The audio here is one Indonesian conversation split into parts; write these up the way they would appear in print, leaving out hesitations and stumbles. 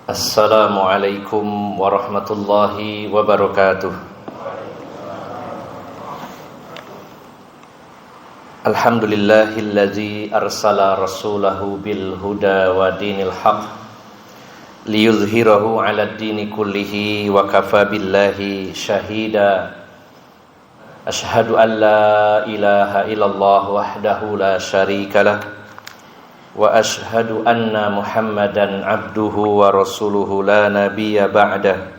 Assalamualaikum warahmatullahi wabarakatuh. Alhamdulillahilladzi arsala rasulahu bil huda wa dinil haq liyuzhirahu 'alad dini kullihi wa kafa billahi syahida. Asyhadu an la ilaha illallah wahdahu la syarikalah wa ashhadu anna Muhammadan abduhu wa rasuluhu la nabiyya ba'dah.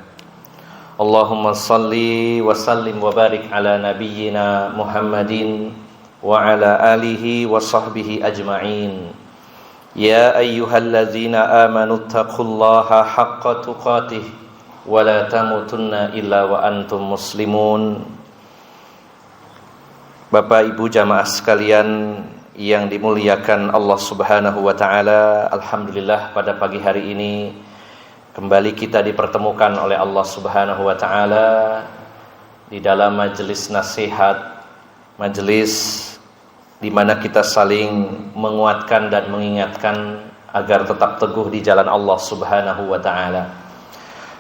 Allahumma salli wa sallim wa barik ala nabiyyina Muhammadin wa ala alihi wa sahbihi ajma'in. Ya ayyuhalladzina amanu taqullaha haqqa tuqatih wa la tamutunna illa wa antum muslimun. Bapak Ibu jamaah sekalian yang dimuliakan Allah Subhanahu wa taala, alhamdulillah pada pagi hari ini kembali kita dipertemukan oleh Allah Subhanahu wa taala di dalam majelis nasihat, majelis di mana kita saling menguatkan dan mengingatkan agar tetap teguh di jalan Allah Subhanahu wa taala.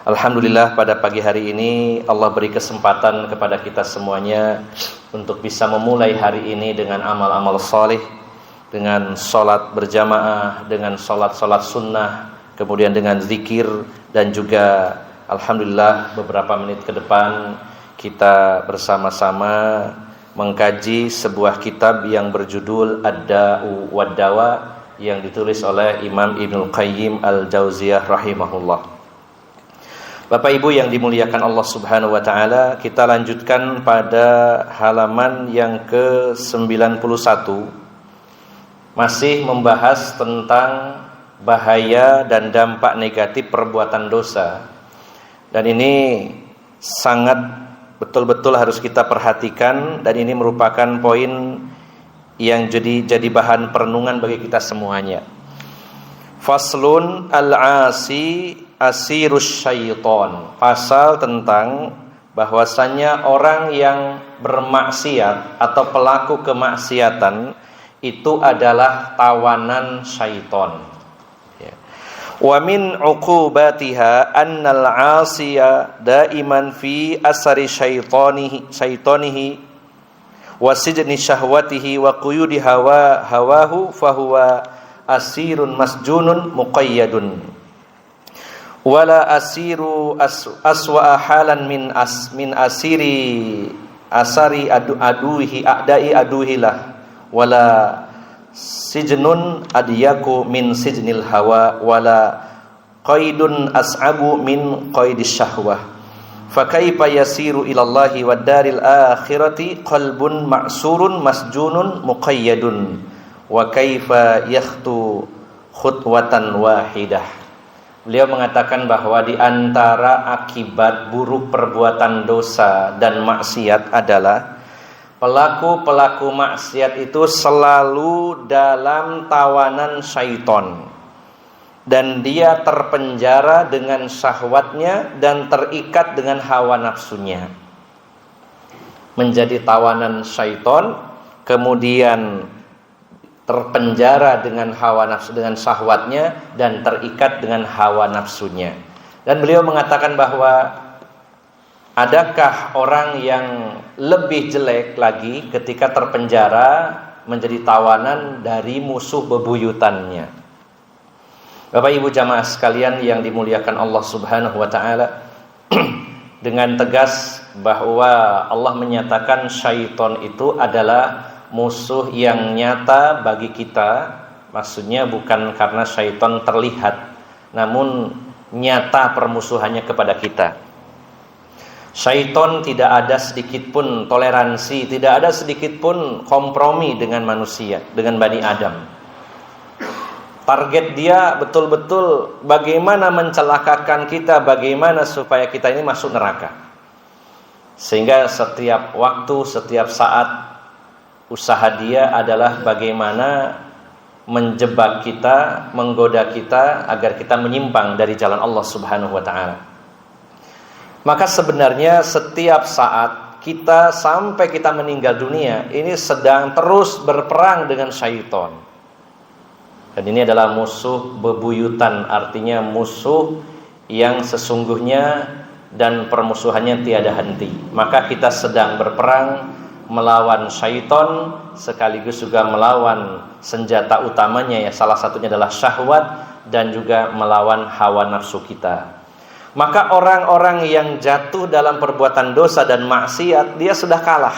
Alhamdulillah pada pagi hari ini Allah beri kesempatan kepada kita semuanya untuk bisa memulai hari ini dengan amal-amal saleh, dengan sholat berjamaah, dengan sholat sunnah, kemudian dengan zikir, dan juga alhamdulillah beberapa menit ke depan kita bersama-sama mengkaji sebuah kitab yang berjudul Ad-Da'u wad-Dawa yang ditulis oleh Imam Ibnul Qayyim Al-Jauziyah rahimahullah. Bapak Ibu yang dimuliakan Allah Subhanahu wa taala, kita lanjutkan pada halaman yang ke-91, masih membahas tentang bahaya dan dampak negatif perbuatan dosa. Dan ini sangat betul-betul harus kita perhatikan, dan ini merupakan poin yang jadi bahan perenungan bagi kita semuanya. Faslun al-asi asirus syaiton. Pasal tentang bahwasannya orang yang bermaksiat atau pelaku kemaksiatan itu adalah tawanan syaiton. Wa min uqubatiha annal 'asiya daiman fi asari syaitonihi wa sijni syahwatihi wa quyudi hawahu fahuwa asirun masjunun muqayyadun wala asiru aswa halan min asari aduhi a'dai aduhilah wala sijnun adiyaku min sijnil hawa wala qaidun as'abu min qaidis syahwah fa kaifa yasiru ilallahi wad daril akhirati qalbun ma'surun masjunun muqayyadun wa kaifa yakhtu khutwatan wahidah. Beliau mengatakan bahwa di antara akibat buruk perbuatan dosa dan maksiat adalah pelaku-pelaku maksiat itu selalu dalam tawanan syaiton, dan dia terpenjara dengan syahwatnya dan terikat dengan hawa nafsunya. Menjadi tawanan syaiton, kemudian terpenjara dengan hawa nafsu, dengan syahwatnya, dan terikat dengan hawa nafsunya. Dan beliau mengatakan bahwa adakah orang yang lebih jelek lagi ketika terpenjara menjadi tawanan dari musuh bebuyutannya. Bapak Ibu jamaah sekalian yang dimuliakan Allah Subhanahu wa taala, dengan tegas bahwa Allah menyatakan syaiton itu adalah musuh yang nyata bagi kita. Maksudnya bukan karena syaiton terlihat, namun nyata permusuhannya kepada kita. Syaiton tidak ada sedikit pun toleransi, tidak ada sedikit pun kompromi dengan manusia, dengan Bani Adam. Target dia betul-betul bagaimana mencelakakan kita, bagaimana supaya kita ini masuk neraka. Sehingga setiap waktu, setiap saat usaha dia adalah bagaimana menjebak kita, menggoda kita agar kita menyimpang dari jalan Allah Subhanahu wa taala. Maka sebenarnya setiap saat kita sampai kita meninggal dunia ini sedang terus berperang dengan syaitan. Dan ini adalah musuh bebuyutan, artinya musuh yang sesungguhnya dan permusuhannya tiada henti. Maka kita sedang berperang melawan syaitan, sekaligus juga melawan senjata utamanya, ya salah satunya adalah syahwat, dan juga melawan hawa nafsu kita. Maka orang-orang yang jatuh dalam perbuatan dosa dan maksiat, dia sudah kalah.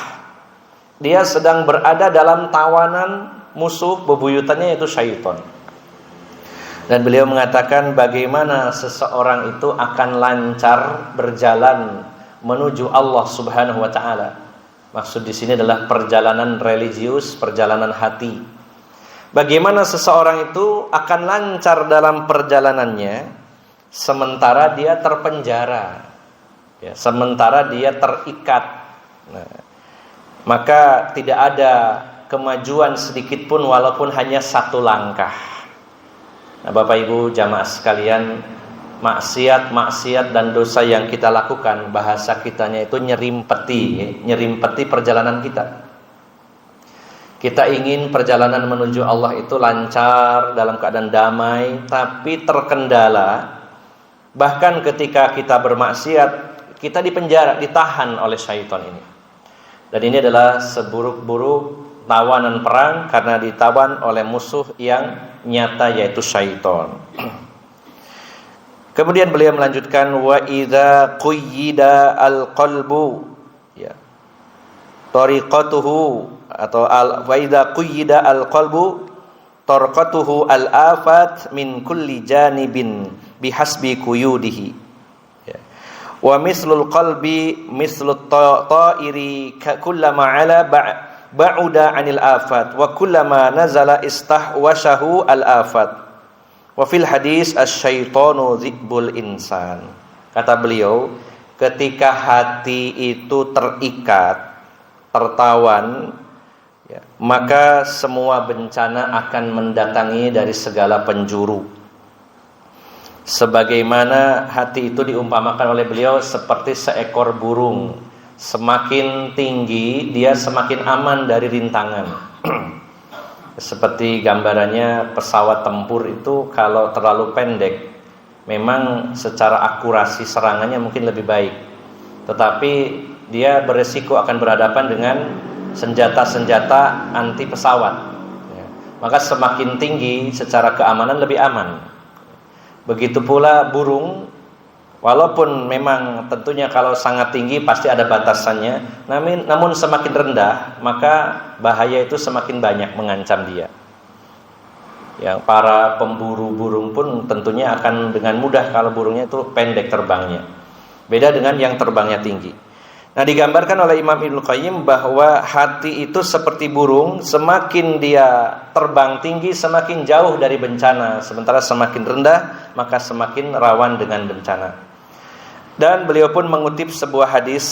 Dia sedang berada dalam tawanan musuh bebuyutannya, yaitu syaitan. Dan beliau mengatakan bagaimana seseorang itu akan lancar berjalan menuju Allah Subhanahu wa taala. Maksud di sini adalah perjalanan religius, perjalanan hati. Bagaimana seseorang itu akan lancar dalam perjalanannya sementara dia terpenjara, ya, sementara dia terikat. Nah, maka tidak ada kemajuan sedikit pun walaupun hanya satu langkah. Nah, Bapak Ibu jamaah sekalian, maksiat dan dosa yang kita lakukan, bahasa kitanya itu nyerimpeti perjalanan kita. Kita ingin perjalanan menuju Allah itu lancar, dalam keadaan damai, tapi terkendala. Bahkan ketika kita bermaksiat, kita dipenjara, ditahan oleh syaitan ini. Dan ini adalah seburuk-buruk tawanan perang, karena ditawan oleh musuh yang nyata, yaitu syaitan. Kemudian beliau melanjutkan, wa idza quyida al-qalbu, ya, tariqatuhu, atau wa idza quyida al-qalbu tarqatuhu al-afat min kulli janibin bihasbi quyudihi, ya. Wa mislul qalbi mislut ta'iri kullama ala ba'uda 'anil afat wa kullama nazala istahwashahu al-afat. Wa fil hadis asy-syaitanu dzibul insan. Kata beliau, ketika hati itu terikat, tertawan, ya, maka semua bencana akan mendatangi dari segala penjuru. Sebagaimana hati itu diumpamakan oleh beliau seperti seekor burung. Semakin tinggi, dia semakin aman dari rintangan. Seperti gambarannya pesawat tempur itu kalau terlalu pendek, memang secara akurasi serangannya mungkin lebih baik, tetapi dia beresiko akan berhadapan dengan senjata-senjata anti pesawat, ya. Maka semakin tinggi secara keamanan lebih aman. Begitu pula burung, walaupun memang tentunya kalau sangat tinggi pasti ada batasannya, namun semakin rendah maka bahaya itu semakin banyak mengancam dia. Yang para pemburu burung pun tentunya akan dengan mudah kalau burungnya itu pendek terbangnya. Beda dengan yang terbangnya tinggi. Nah, digambarkan oleh Imam Ibnu Qayyim bahwa hati itu seperti burung, semakin dia terbang tinggi semakin jauh dari bencana, sementara semakin rendah maka semakin rawan dengan bencana. Dan beliau pun mengutip sebuah hadis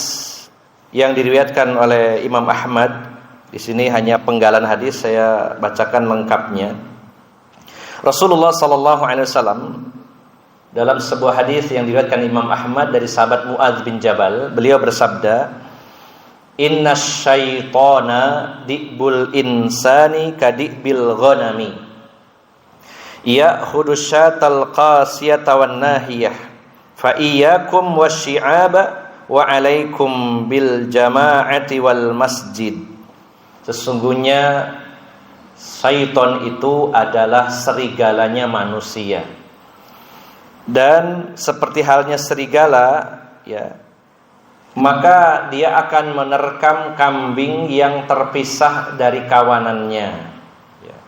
yang diriwayatkan oleh Imam Ahmad. Di sini hanya penggalan hadis, saya bacakan lengkapnya. Rasulullah SAW dalam sebuah hadis yang diriwayatkan Imam Ahmad dari sahabat Muadz bin Jabal, beliau bersabda, "Innash syaitana di'bul insani kadi'bil ghanami. Ya'khudhu syatal qasiyata wan nahiyah. Fa iyyakum wasyi'aba wa 'alaikum bil jama'ati wal masjid." Sesungguhnya syaitan itu adalah serigalanya manusia. Dan seperti halnya serigala, ya, maka dia akan menerkam kambing yang terpisah dari kawanannya, ya.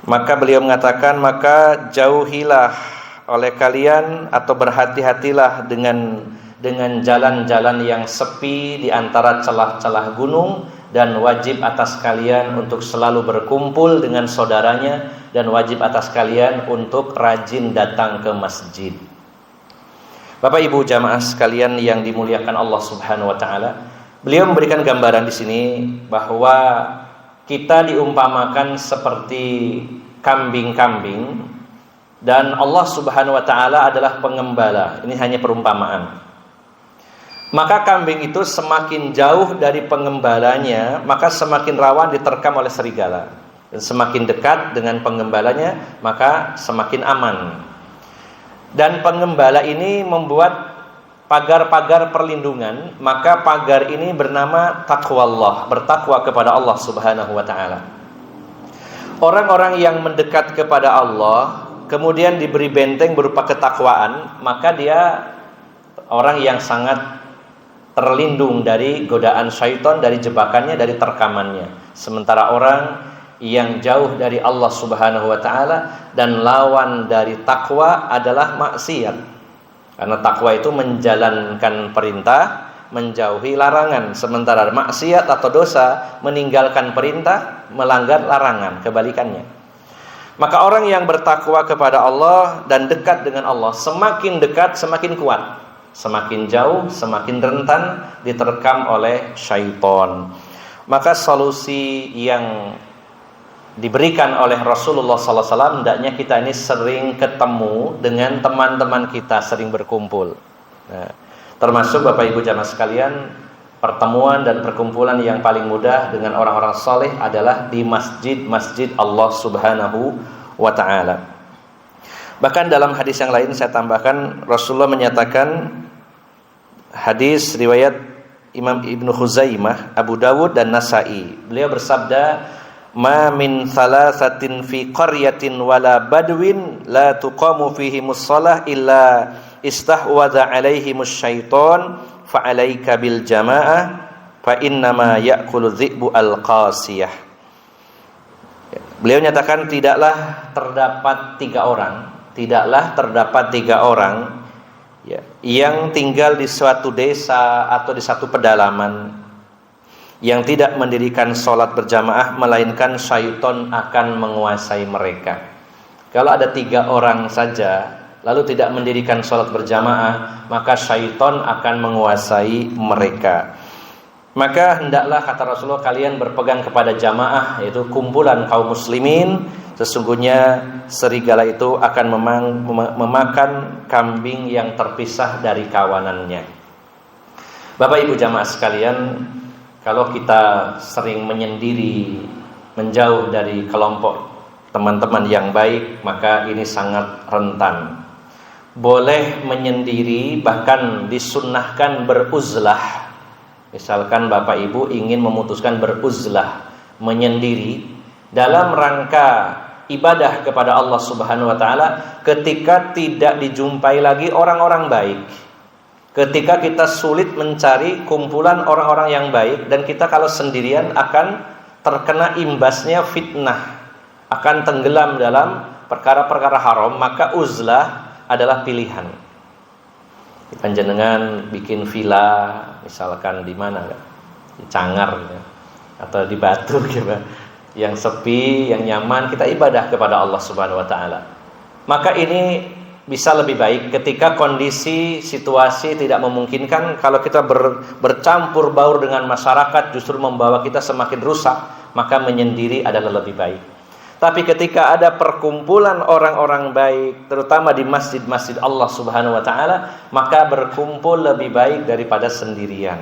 Maka beliau mengatakan, maka jauhilah oleh kalian atau berhati-hatilah dengan jalan-jalan yang sepi di antara celah-celah gunung, dan wajib atas kalian untuk selalu berkumpul dengan saudaranya, dan wajib atas kalian untuk rajin datang ke masjid. Bapak Ibu jamaah sekalian yang dimuliakan Allah Subhanahu wa taala, beliau memberikan gambaran di sini bahwa kita diumpamakan seperti kambing-kambing, dan Allah Subhanahu wa taala adalah pengembala. Ini hanya perumpamaan. Maka kambing itu semakin jauh dari pengembalanya, maka semakin rawan diterkam oleh serigala. Dan semakin dekat dengan pengembalanya, maka semakin aman. Dan pengembala ini membuat pagar-pagar perlindungan, maka pagar ini bernama taqwallah, bertakwa kepada Allah Subhanahu wa taala. Orang-orang yang mendekat kepada Allah kemudian diberi benteng berupa ketakwaan, maka dia orang yang sangat terlindung dari godaan syaitan, dari jebakannya, dari terkamannya. Sementara orang yang jauh dari Allah Subhanahu wa taala dan lawan dari takwa adalah maksiat. Karena takwa itu menjalankan perintah, menjauhi larangan. Sementara maksiat atau dosa meninggalkan perintah, melanggar larangan, kebalikannya. Maka orang yang bertakwa kepada Allah dan dekat dengan Allah, semakin dekat semakin kuat, semakin jauh semakin rentan diterkam oleh syaitan. Maka solusi yang diberikan oleh Rasulullah SAW, hendaknya kita ini sering ketemu dengan teman-teman kita, sering berkumpul. Nah, termasuk Bapak Ibu jamaah sekalian, pertemuan dan perkumpulan yang paling mudah dengan orang-orang saleh adalah di masjid-masjid Allah Subhanahu wa taala. Bahkan dalam hadis yang lain saya tambahkan, Rasulullah menyatakan, hadis riwayat Imam Ibnu Khuzaimah, Abu Dawud dan Nasa'i. Beliau bersabda, "Ma min thalathatin fi qaryatin wala badwin la tuqamu fihimus shalah illa istahwadha 'alaihimus syaiton fa 'alaika bil jamaah fa innama ya'kulu dhi'bu al-qasiyah." Beliau nyatakan tidaklah terdapat tiga orang ya, yang tinggal di suatu desa atau di satu pedalaman yang tidak mendirikan sholat berjamaah, melainkan syaitan akan menguasai mereka. Kalau ada 3 orang saja lalu tidak mendirikan sholat berjamaah, maka syaitan akan menguasai mereka. Maka hendaklah, kata Rasulullah, kalian berpegang kepada jamaah, yaitu kumpulan kaum muslimin. Sesungguhnya serigala itu akan memakan kambing yang terpisah dari kawanannya. Bapak Ibu jamaah sekalian, kalau kita sering menyendiri, menjauh dari kelompok teman-teman yang baik, maka ini sangat rentan. Boleh menyendiri, bahkan disunnahkan beruzlah. Misalkan Bapak Ibu ingin memutuskan beruzlah, menyendiri dalam rangka ibadah kepada Allah Subhanahu wa taala ketika tidak dijumpai lagi orang-orang baik. Ketika kita sulit mencari kumpulan orang-orang yang baik, dan kita kalau sendirian akan terkena imbasnya fitnah, akan tenggelam dalam perkara-perkara haram, maka uzlah adalah pilihan. Panjenengan bikin villa misalkan di mana, di Cangar ya, atau di Batu gitu, yang sepi, yang nyaman, kita ibadah kepada Allah Subhanahu wa taala. Maka ini bisa lebih baik ketika kondisi situasi tidak memungkinkan. Kalau kita bercampur baur dengan masyarakat justru membawa kita semakin rusak, maka menyendiri adalah lebih baik. Tapi ketika ada perkumpulan orang-orang baik, terutama di masjid-masjid Allah Subhanahu wa taala, maka berkumpul lebih baik daripada sendirian.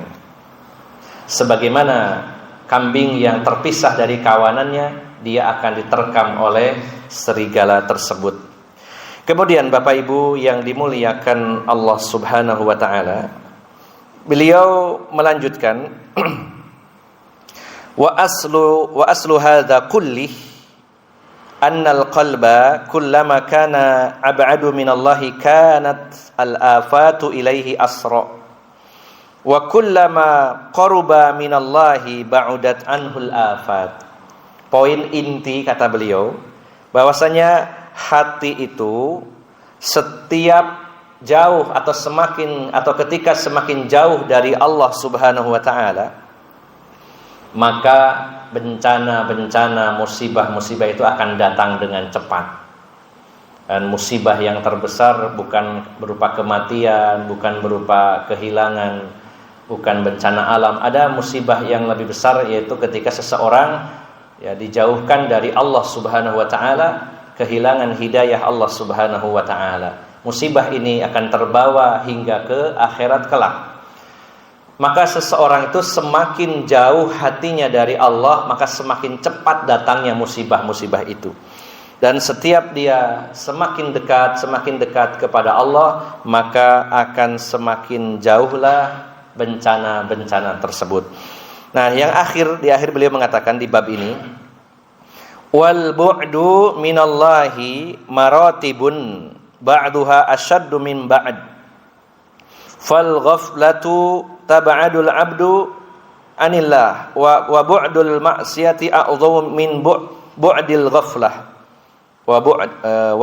Sebagaimana kambing yang terpisah dari kawanannya, dia akan diterkam oleh serigala tersebut. Kemudian Bapak Ibu yang dimuliakan Allah Subhanahu wa taala, beliau melanjutkan, wa aslu hadza kullih annal qalba kullama kana ab'adu minallahi kanat al-afatu ilaihi asra wa kullama qaruba minallahi ba'udat anhul afat. Poin inti kata beliau bahwasanya hati itu setiap jauh atau ketika semakin jauh dari Allah Subhanahu wa taala, maka bencana-bencana, musibah-musibah itu akan datang dengan cepat. Dan musibah yang terbesar bukan berupa kematian, bukan berupa kehilangan, bukan bencana alam. Ada musibah yang lebih besar, yaitu ketika seseorang ya dijauhkan dari Allah Subhanahu wa taala, kehilangan hidayah Allah Subhanahu wa taala. Musibah ini akan terbawa hingga ke akhirat kelak. Maka seseorang itu semakin jauh hatinya dari Allah, maka semakin cepat datangnya musibah-musibah itu. Dan setiap dia semakin dekat kepada Allah, maka akan semakin jauhlah bencana-bencana tersebut. Nah, di akhir beliau mengatakan di bab ini, wal bu'du minallahi maratibun ba'duha asyaddu min ba'd. Fal ghaflatu tab'adul 'abdu anillah wa bu'dul ma'siyati a'dhamu min bu'dil ghaflah. Wa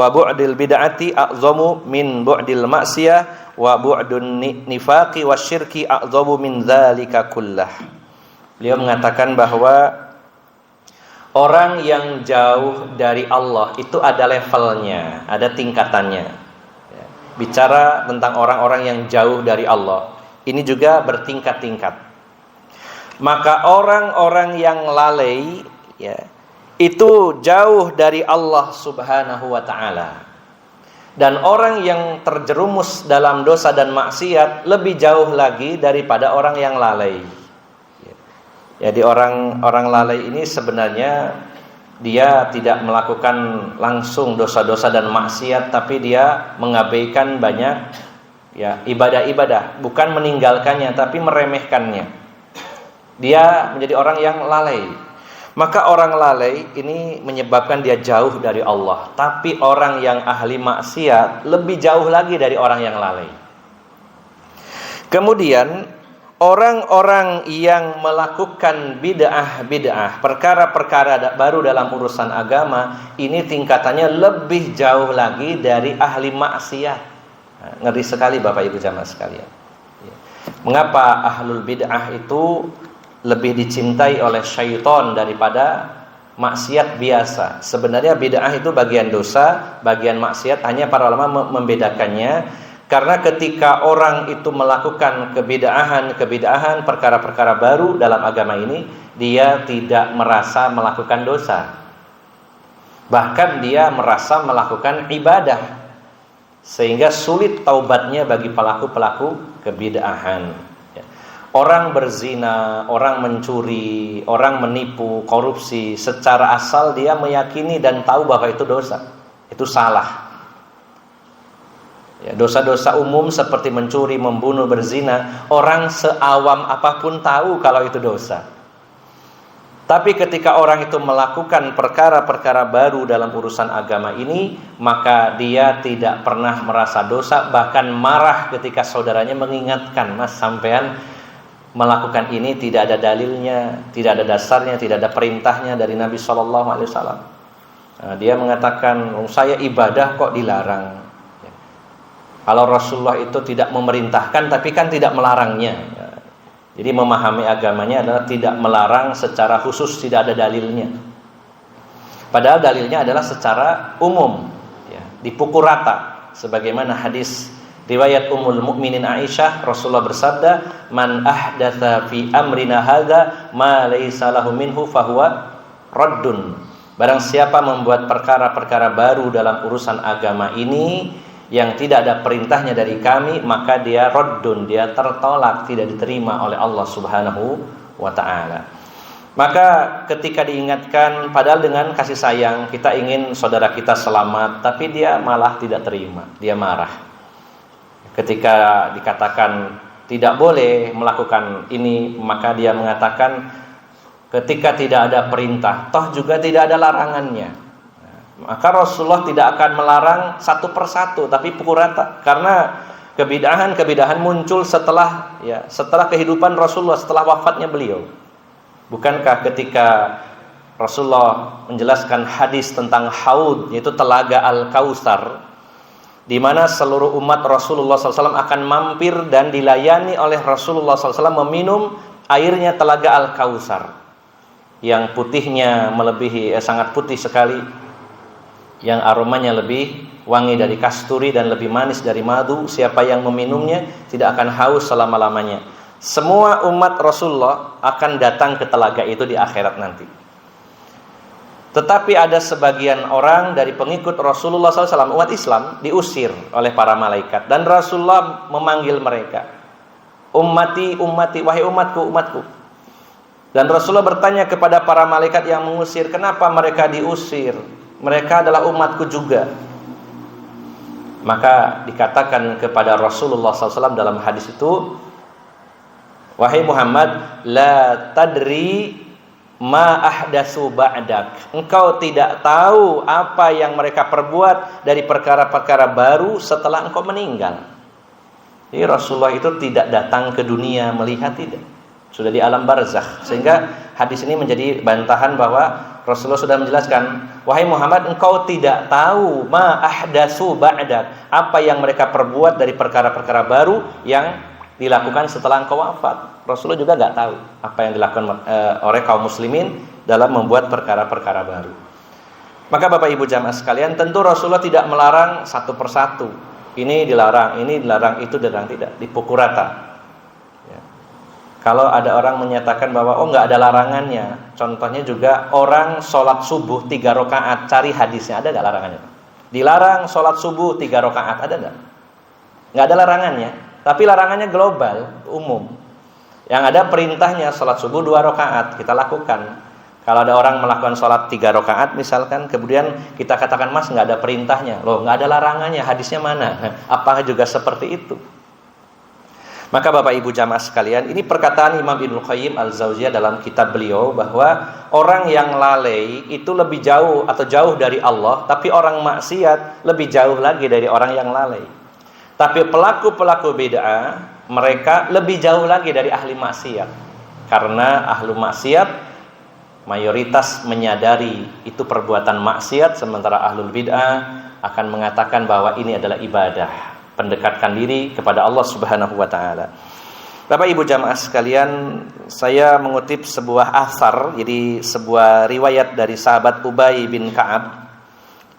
bu'dil bid'ati a'zamu min bu'dil ma'siyah wa bu'dun nifaqi wasyirki a'zamu min dzalika kullah. Beliau mengatakan bahwa orang yang jauh dari Allah itu ada levelnya, ada tingkatannya. Bicara tentang orang-orang yang jauh dari Allah, ini juga bertingkat-tingkat. Maka orang-orang yang lalai, ya, itu jauh dari Allah Subhanahu wa ta'ala. Dan orang yang terjerumus dalam dosa dan maksiat lebih jauh lagi daripada orang yang lalai. Jadi orang lalai ini sebenarnya dia tidak melakukan langsung dosa-dosa dan maksiat, tapi dia mengabaikan banyak ya ibadah-ibadah, bukan meninggalkannya tapi meremehkannya. Dia menjadi orang yang lalai. Maka orang lalai ini menyebabkan dia jauh dari Allah. Tapi orang yang ahli maksiat lebih jauh lagi dari orang yang lalai. Kemudian orang-orang yang melakukan bid'ah, perkara-perkara baru dalam urusan agama, ini tingkatannya lebih jauh lagi dari ahli maksiat. Nah, ngeri sekali Bapak Ibu jamaah sekalian. Mengapa ahlul bid'ah itu lebih dicintai oleh syaitan daripada maksiat biasa? Sebenarnya bid'ah itu bagian dosa, bagian maksiat, hanya para ulama membedakannya. Karena ketika orang itu melakukan kebid'ahan, perkara-perkara baru dalam agama ini, dia tidak merasa melakukan dosa. Bahkan dia merasa melakukan ibadah. Sehingga sulit taubatnya bagi pelaku-pelaku kebid'ahan. Orang berzina, orang mencuri, orang menipu, korupsi, secara asal dia meyakini dan tahu bahwa itu dosa, itu salah. Ya, dosa-dosa umum seperti mencuri, membunuh, berzina, orang seawam apapun tahu kalau itu dosa. Tapi ketika orang itu melakukan perkara-perkara baru dalam urusan agama ini, maka dia tidak pernah merasa dosa, bahkan marah ketika saudaranya mengingatkan, "Mas, sampean melakukan ini tidak ada dalilnya, tidak ada dasarnya, tidak ada perintahnya dari Nabi SAW." Nah, dia mengatakan, "Saya ibadah kok dilarang." Ya. Kalau Rasulullah itu tidak memerintahkan, tapi kan tidak melarangnya. Ya. Jadi memahami agamanya adalah tidak melarang secara khusus, tidak ada dalilnya. Padahal dalilnya adalah secara umum, ya, dipukul rata. Sebagaimana hadis riwayat Ummul Mukminin Aisyah, Rasulullah bersabda, "Man ahdatsa fi amrina hadza ma laysa lahu minhu fahuwa raddun." Barang siapa membuat perkara-perkara baru dalam urusan agama ini yang tidak ada perintahnya dari kami, maka dia raddun, dia tertolak, tidak diterima oleh Allah Subhanahu wa ta'ala. Maka ketika diingatkan, padahal dengan kasih sayang kita ingin saudara kita selamat, tapi dia malah tidak terima, dia marah. Ketika dikatakan tidak boleh melakukan ini, maka dia mengatakan ketika tidak ada perintah, toh juga tidak ada larangannya. Maka Rasulullah tidak akan melarang satu persatu, tapi pukul rata. Karena kebid'ahan muncul setelah kehidupan Rasulullah, setelah wafatnya beliau. Bukankah ketika Rasulullah menjelaskan hadis tentang haud, yaitu telaga Al-Kautsar, di mana seluruh umat Rasulullah SAW akan mampir dan dilayani oleh Rasulullah SAW meminum airnya telaga Al-Kautsar, yang putihnya melebihi, sangat putih sekali, yang aromanya lebih wangi dari kasturi dan lebih manis dari madu. Siapa yang meminumnya tidak akan haus selama-lamanya. Semua umat Rasulullah akan datang ke telaga itu di akhirat nanti. Tetapi ada sebagian orang dari pengikut Rasulullah SAW, umat Islam, diusir oleh para malaikat. Dan Rasulullah memanggil mereka, "Ummati, ummati, wahai umatku, umatku." Dan Rasulullah bertanya kepada para malaikat yang mengusir, kenapa mereka diusir? mereka adalah umatku juga. Maka dikatakan kepada Rasulullah SAW dalam hadis itu, wahai Muhammad, la tadri ma ahdatsu ba'dak. Engkau tidak tahu apa yang mereka perbuat dari perkara-perkara baru setelah engkau meninggal. Jadi Rasulullah itu tidak datang ke dunia melihat, tidak. Sudah di alam barzakh. Sehingga hadis ini menjadi bantahan bahwa Rasulullah sudah menjelaskan, wahai Muhammad, engkau tidak tahu ma ahdatsu ba'dak, apa yang mereka perbuat dari perkara-perkara baru yang dilakukan setelah engkau wafat. Rasulullah juga nggak tahu apa yang dilakukan oleh kaum muslimin dalam membuat perkara-perkara baru. Maka Bapak Ibu jamaah sekalian, tentu Rasulullah tidak melarang satu persatu. Ini dilarang, itu dilarang, tidak, dipukul rata. Ya. Kalau ada orang menyatakan bahwa nggak ada larangannya, contohnya juga orang sholat subuh 3 rakaat, cari hadisnya, ada nggak larangannya? Dilarang sholat subuh 3 rakaat, ada nggak? Nggak ada larangannya, tapi larangannya global, umum. Yang ada perintahnya sholat subuh 2 rakaat, kita lakukan. Kalau ada orang melakukan sholat 3 rakaat misalkan, kemudian kita katakan, mas nggak ada perintahnya, loh nggak ada larangannya, hadisnya mana? Apakah juga seperti itu? Maka Bapak Ibu jamaah sekalian, ini perkataan Imam Ibnu Qayyim Al-Jauziyah dalam kitab beliau, bahwa orang yang lalai itu lebih jauh atau jauh dari Allah, tapi orang maksiat lebih jauh lagi dari orang yang lalai. Tapi pelaku-pelaku bid'ah, mereka lebih jauh lagi dari ahli maksiat. Karena ahli maksiat mayoritas menyadari itu perbuatan maksiat, sementara ahlul bid'ah akan mengatakan bahwa ini adalah ibadah, pendekatkan diri kepada Allah Subhanahu wa taala. Bapak Ibu jamaah sekalian, saya mengutip sebuah athar, jadi sebuah riwayat dari sahabat Ubay bin Ka'ab.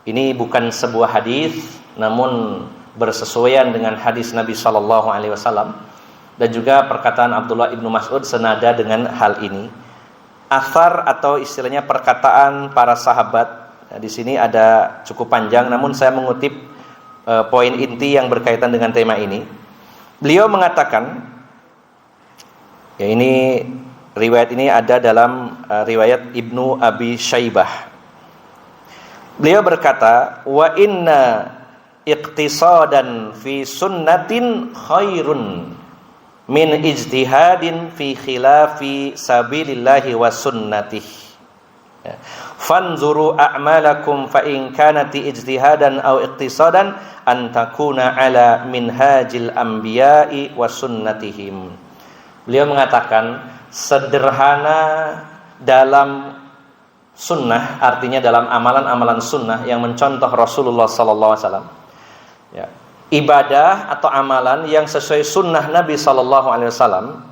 Ini bukan sebuah hadis, namun bersesuaian dengan hadis Nabi sallallahu alaihi wasallam, dan juga perkataan Abdullah ibnu Mas'ud senada dengan hal ini. Athar atau istilahnya perkataan para sahabat, nah, di sini ada cukup panjang, namun saya mengutip poin inti yang berkaitan dengan tema ini. Beliau mengatakan, ya ini riwayat ini ada dalam riwayat Ibnu Abi Syaibah. Beliau berkata, wa inna iqtisadan fi sunnatin khairun min ijtihadin fi khilafi sabilillahi wa sunnatih. Fanzuru a'malakum fa in kanati ijtihadan aw iqtisadan an takuna ala minhajil anbiya'i wa sunnatihim. Beliau mengatakan, sederhana dalam sunnah, artinya dalam amalan-amalan sunnah yang mencontoh Rasulullah sallallahu alaihi wasallam. Ya. Ibadah atau amalan yang sesuai sunnah Nabi sallallahu alaihi wasallam,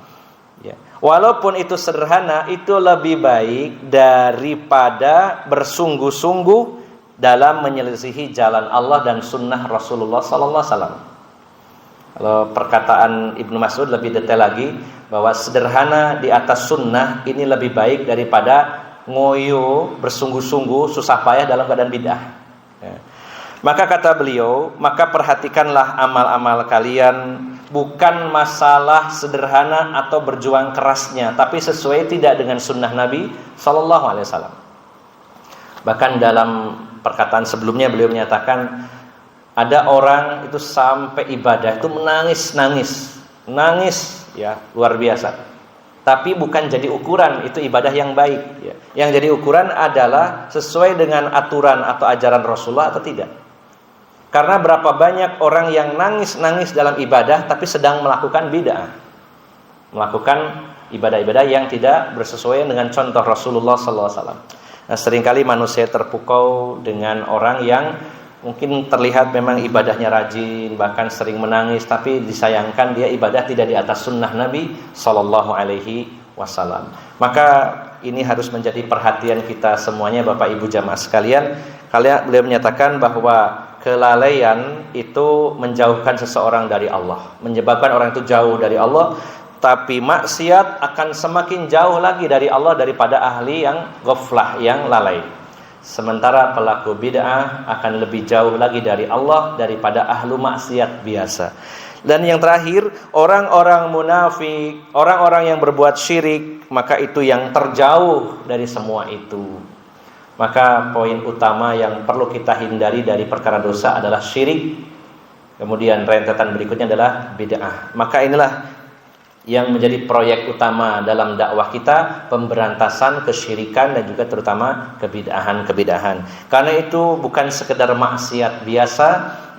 ya, walaupun itu sederhana, itu lebih baik daripada bersungguh-sungguh dalam menyelisihi jalan Allah dan sunnah Rasulullah sallallahu alaihi wasallam. Kalau perkataan Ibnu Mas'ud lebih detail lagi, bahwa sederhana di atas sunnah ini lebih baik daripada ngoyo bersungguh-sungguh susah payah dalam keadaan bid'ah. Ya. Maka kata beliau, maka perhatikanlah amal-amal kalian, bukan masalah sederhana atau berjuang kerasnya, tapi sesuai tidak dengan sunnah Nabi sallallahu alaihi wasallam. Bahkan dalam perkataan sebelumnya beliau menyatakan, ada orang itu sampai ibadah itu nangis ya, luar biasa. Tapi bukan jadi ukuran itu ibadah yang baik ya. Yang jadi ukuran adalah sesuai dengan aturan atau ajaran Rasulullah atau tidak. Karena berapa banyak orang yang nangis dalam ibadah tapi sedang melakukan bid'ah, melakukan ibadah-ibadah yang tidak bersesuaian dengan contoh Rasulullah sallallahu alaihi wasallam. Nah, seringkali manusia terpukau dengan orang yang mungkin terlihat memang ibadahnya rajin, bahkan sering menangis, tapi disayangkan dia ibadah tidak di atas sunnah Nabi sallallahu alaihi wasallam. Maka ini harus menjadi perhatian kita semuanya, Bapak Ibu jamaah sekalian. Beliau menyatakan bahwa kelalaian itu menjauhkan seseorang dari Allah, menyebabkan orang itu jauh dari Allah. Tapi maksiat akan semakin jauh lagi dari Allah daripada ahli yang ghaflah, yang lalai. Sementara pelaku bid'ah akan lebih jauh lagi dari Allah daripada ahlu maksiat biasa. Dan yang terakhir, orang-orang munafik, orang-orang yang berbuat syirik, maka itu yang terjauh dari semua itu. Maka poin utama yang perlu kita hindari dari perkara dosa adalah syirik. Kemudian rentetan berikutnya adalah bid'ah. Maka inilah yang menjadi proyek utama dalam dakwah kita, pemberantasan kesyirikan dan juga terutama kebid'ahan. Karena itu bukan sekedar maksiat biasa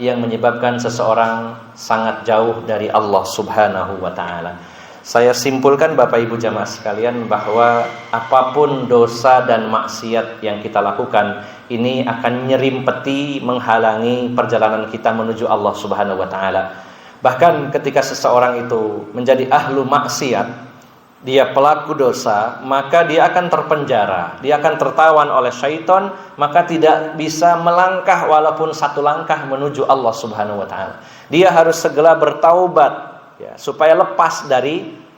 yang menyebabkan seseorang sangat jauh dari Allah Subhanahu wa taala. Saya simpulkan Bapak Ibu jamaah sekalian bahwa apapun dosa dan maksiat yang kita lakukan ini akan nyerimpeti menghalangi perjalanan kita menuju Allah Subhanahu wa taala. Bahkan ketika seseorang itu menjadi ahlu maksiat, dia pelaku dosa, maka dia akan terpenjara, dia akan tertawan oleh syaitan, maka tidak bisa melangkah walaupun satu langkah menuju Allah Subhanahu wa taala. Dia harus segera bertaubat ya, supaya lepas dari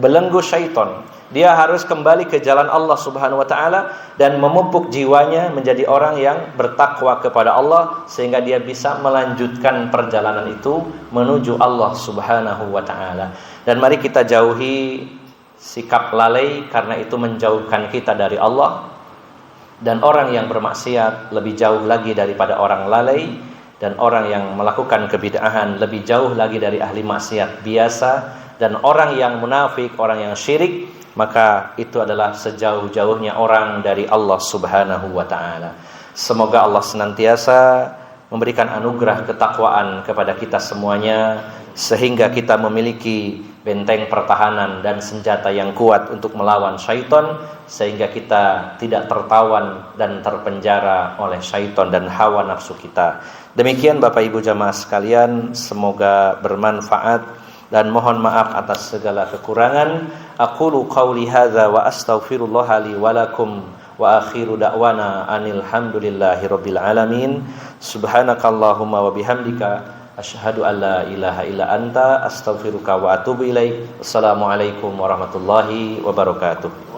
belenggu syaitan. Dia harus kembali ke jalan Allah Subhanahu wa taala dan memupuk jiwanya menjadi orang yang bertakwa kepada Allah sehingga dia bisa melanjutkan perjalanan itu menuju Allah Subhanahu wa taala. Dan mari kita jauhi sikap lalai karena itu menjauhkan kita dari Allah. Dan orang yang bermaksiat lebih jauh lagi daripada orang lalai, dan orang yang melakukan kebid'ahan lebih jauh lagi dari ahli maksiat biasa, dan orang yang munafik, orang yang syirik, maka itu adalah sejauh-jauhnya orang dari Allah Subhanahu wa taala. Semoga Allah senantiasa memberikan anugerah ketakwaan kepada kita semuanya sehingga kita memiliki benteng pertahanan dan senjata yang kuat untuk melawan syaitan, sehingga kita tidak tertawan dan terpenjara oleh syaitan dan hawa nafsu kita. Demikian Bapak Ibu jamaah sekalian, semoga bermanfaat dan mohon maaf atas segala kekurangan. Aqulu qauli hadza wa astaghfirullaha li wa lakum wa akhiru da'wana anil hamdulillahi rabbil alamin. Subhanakallahumma wa bihamdika asyhadu an la ilaha illa anta astaghfiruka wa atubu ilaik. Wassalamualaikum warahmatullahi wabarakatuh.